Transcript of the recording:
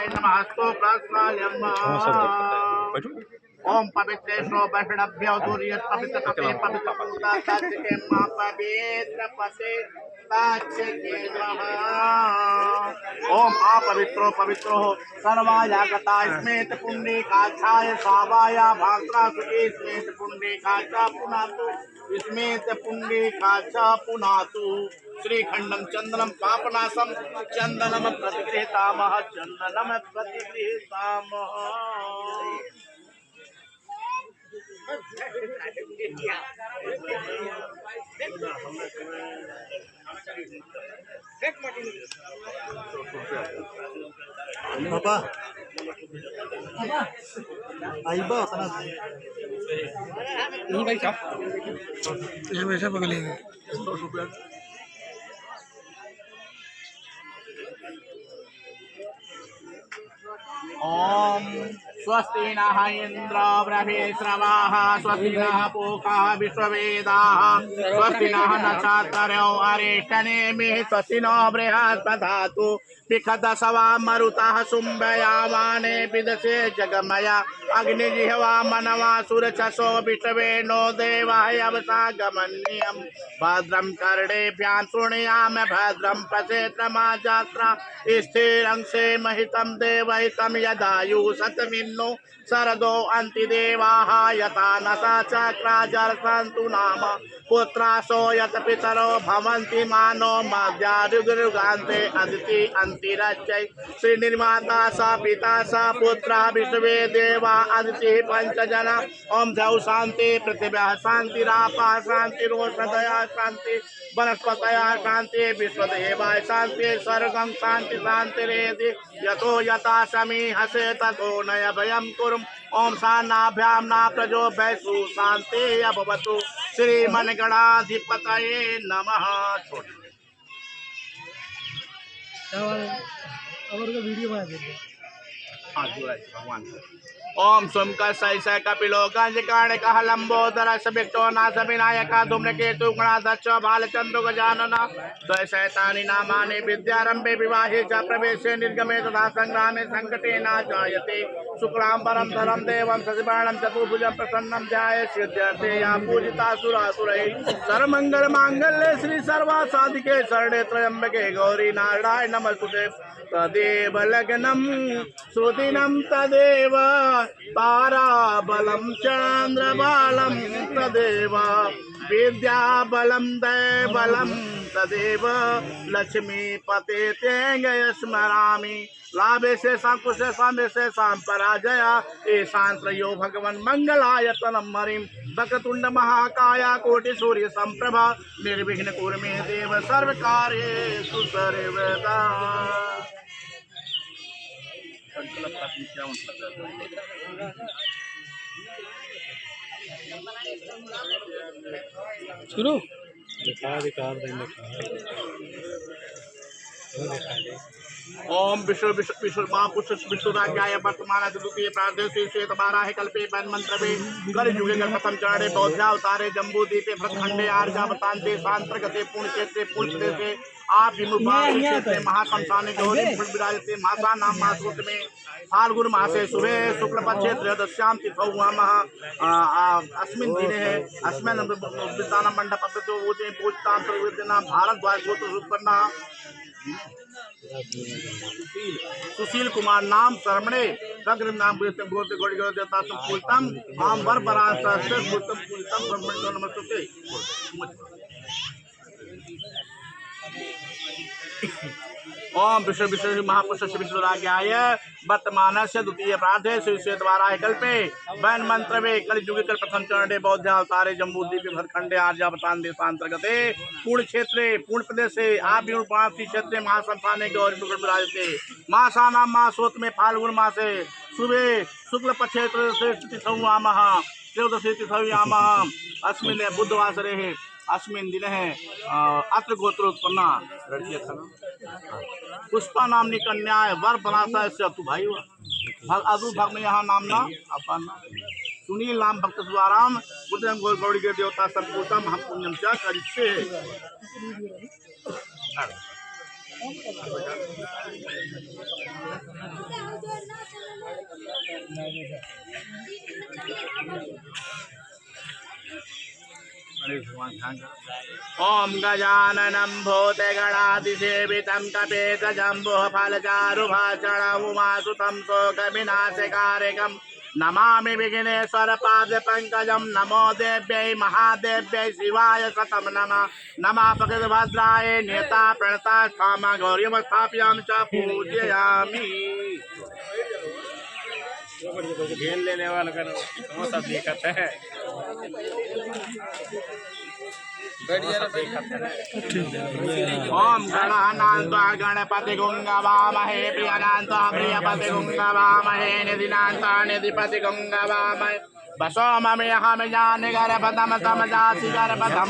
नारायणाय नमस्तु प्रस्वाल्यम् ओम पवित्रेशो वैष्णव्यो दूर्य पवित्र कपे पवित्र पूता ताचिके मां पवित्र पसे ताचिके ओम अपवित्रो पवित्रो सर्वायागता स्मेत पुण्डे काछाय सावाया भाद्रा सुके स्मेत पुण्डे काचा पुनातु स्मेत पुण्डे काचा पुनातु श्रीखंडम Chandanam Papanasam Chandanam प्रतिगृहीतामः Chandanam प्रतिगृहीतामः Papa, ayo bawa tanah. Ini baik kah? Ya biasa pakai. ओम स्वस्ति नः इंद्रो बृहस्पतिः स्वस्ति नः पूषा विश्ववेदाः स्वस्ति नः नक्षत्रो अरिष्टनेमिः स्वस्ति नो बृहस्पतिः पिखदशवा मरुतः शुम्भयामाने विदसे जगमया अग्निजिह्वा मनवा सुरचसो विश्वे नो देवाय अवसागमन्यम् भद्रं कर्णेभ्यां शृणुयाम भद्रं पश्येत्तमाजात्रा स्थिरंसे महितं देवहितं यदायु सतमिन्नो शरदो अन्तिदेवाः यथा नसा चक्राजर्सन्तु नाम पुत्रासो यत पितरो भवन्ति मानो मध्यायुगान्ते अदिति अन्तिरच्चै श्रीनिर्माता सा पिता सा पुत्रा विश्वे देवा अदिति पंचजना ओम द्यौ शांति पृथिव्याः शान्तिरापः शान्तिरोषधयः शान्ति वनस्पतयः शान्ति विश्वदेवाय शान्ति स्वर्गं शान्ति शान्तिरेधि यतो यथा समीहसे ततो नय भयं कुरुम ओम शान्नाभ्यां ना प्रजो वैसु शान्ति भवतु श्रीमन्गणाधिपतये नमः। वीडियो बना देते भगवान ओम सोमका सैसा कपिलो गंजकाण कह लंबोदर सबिक्टो नाथ विनायका धूम्रकेतु गणाध्यक्ष बालचंद्र गजानन द्वैशैतानि नामानि विद्यारंभे विवाहे च प्रवेशे निर्गमे तथा संग्रामे संकटे न जायते शुक्लांबरं धरं देवं शशिवर्णं चतुर्भुजं प्रसन्नं ध्याये सिद्ध्यर्थे या पूजिता सुरासुरैः सर्वमंगल मांगल्ये श्री सर्वासाधिके शरणे त्र्यंबके गौरी नारायण नमस्तुते तदेव लग्नं श्रुतिनं तदेव ताराबलं चन्द्रबालं तदेव विद्याबलं दैवलं तदेव लक्ष्मीपते तेङ्गय स्मरामि लाभे से सांकुश साम्य से सांपराजया ईशान्त्रयो भगवन् मंगलायतनं हरिं वक्रतुण्ड महाकाया कोटि सूर्य संप्रभा निर्विघ्न कुरु मे देव सर्वकार्येषु सर्वदा। शुरू ओम विश्व विश्व विश्व महापुरुष विष्णुराज्ञाय वर्तमान द्वितीय प्रादेशिक श्वेत बारह कल्पे वन मंत्र में कर युगे कर प्रथम चरणे बौद्धावतारे जम्बू द्वीपे भरतखंडे आर्यावतांते सांतर्गते पूर्ण क्षेत्रे पूर्ण प्रदेशे आप क्षेत्रे महाशंसाने गौरी विराजते मासा नाम मासोत में फाल्गुन मासे सुबह शुक्ल पक्षे त्रयोदश्याम तिथौ अस्मिन् दिने अस्मिन् विद्यान मंडप पूजतांतर्विद्यना भारद्वाज गोत्र उत्पन्ना सुशील कुमार नाम शर्मणे वग्र नाम गोत्र गौड़ी देवता संपूर्तम आम वर पराशर पूर्तम पूर्तम ब्रह्मण्य नमस्ते। ओम विश्व विश्व महापुरुष विष्णुराज्ञाय वर्तमान से द्वितीय प्रार्थे श्री द्वारा कल्पे वैन मंत्र में कलयुग कल प्रथम चरणे बौद्ध अवतारे जम्बूद्वीप भरखंडे आर्यावतान देशांतर्गते पूर्ण क्षेत्रे पूर्ण प्रदेशे आव्यूपासी क्षेत्रे महासंस्थाने गौरी विराजते मासा नाम मासोत में फाल्गुन मासे सुबह शुक्ल पक्षे तिथौयामः त्रयोदशी तिथौयामः अस्मिन् बुधवासरे अस्मिन् दिने अत्र गोत्रोत्पन्ना लड़की पुष्पा नामनी कन्या वर पराशर से तु भाई अदु भग में यहाँ नामना अपन सुनील नाम भक्त द्वाराम बुद्धम गौड़ी के देवता संपूतम हम पुण्यम क्या करिष्ये ओम गजाननं भूतगणाधिसेवितं कपितजम्बुः फलचारुभाषणम् उमासुतं शोकविनाशकारकम् नमामि विघ्नेश्वरपादपङ्कजं नमो देव्यै महादेव्यै शिवाय शतं नमः नमः भगवद्भद्राय नेता प्रणता क्षमा गौरीं स्थापयामि च पूजयामि। घेर लेने वाला का समोसा देखते हैं ओम गणानान्त्वा गणपति गुंगवामहे प्रियनान्त्वा प्रियपति गुंगवामहे निधिनान्त्वा निधिपति गुंगवामहे बसो ममे हम जाने गर्भतम तम जाति गर्भतम